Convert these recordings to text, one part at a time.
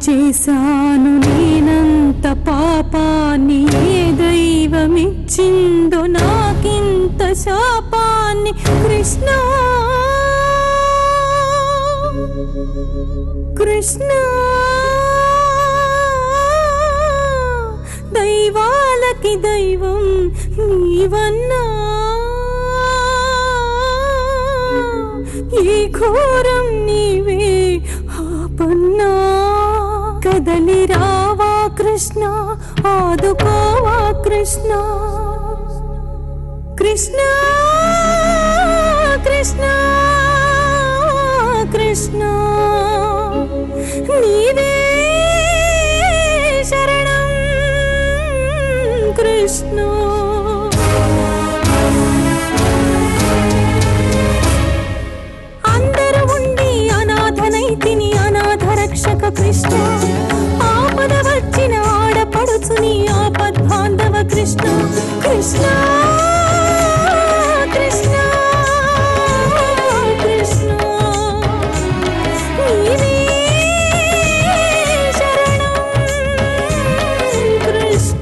చేశాను నేనంత పాపాన్ని, ఏ దైవమిచ్చిందో నాకింత శాపాన్ని. కృష్ణ కృష్ణ దైవాలకి దైవం నీవన్నా, ఈ ఘోరం నీవే ఆపన్నా. కదలి రావా కృష్ణ, ఆదుకోవా కృష్ణ. కృష్ణ కృష్ణ కృష్ణ నీవే శరణం కృష్ణ. అందరూ ఉండి అనాథనైతిని, అనాథ రక్షక కృష్ణ. ఆపద వచ్చిన ఆడపడుచుని ఆపద్బాంధవ కృష్ణ. కృష్ణ కృష్ణ కృష్ణ నీవే శరణం కృష్ణ.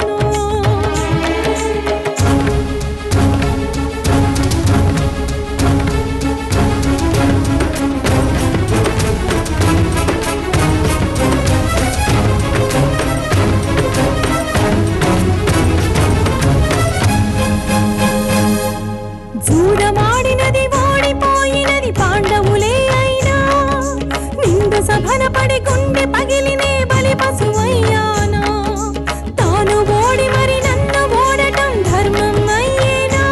చూడమాడినది ఓడిపోయినది పాండవులే అయినా, నింద సభన పడి గుండె పగిలినే బలి పశువయ్యానా. తాను ఓడి మరి నన్ను ఓడటం ధర్మం అయ్యేనా,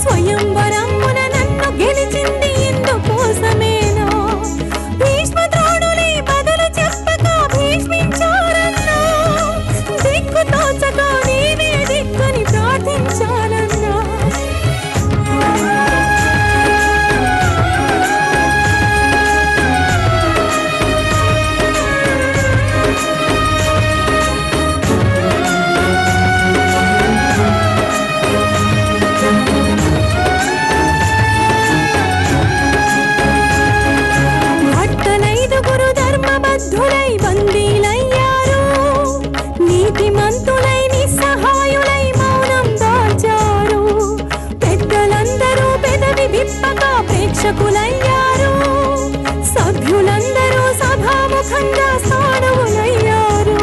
స్వయంవరమున నన్ను గెలిచింది ఇందుకోసమేనా. భీష్మద్రోణులే బదులు చెప్పక భీష్మించారన్నా, దిక్కు తోచక నీవే దిక్కుని ప్రార్థించాలన్నా. భక్తనైదుగురు ధర్మబద్ధులై బందీలయ్యారు, నీతిమంతులై నిస్సహాయులై మౌనం దాచారు. పెద్దలందరూ పెదవి విప్పక ప్రేక్షకులయ్యారు, సభ్యులందరూ సభాముఖంగా సాధువులయ్యారు.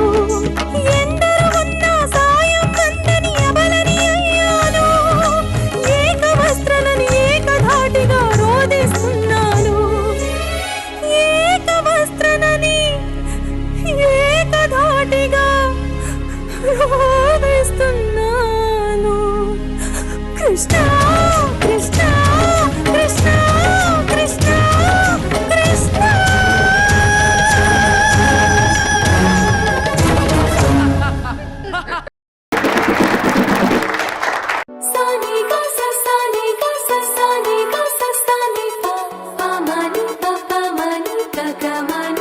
ఎందరు ఉన్నా సాయం అందని అబలని అయ్యాను, ఏకవస్త్రలని ఏకధాటిగా రోదిస్తున్నాను. ఏకవస్త్రలని ఏకధాటిగా రోదిస్తున్నాను. కృష్ణ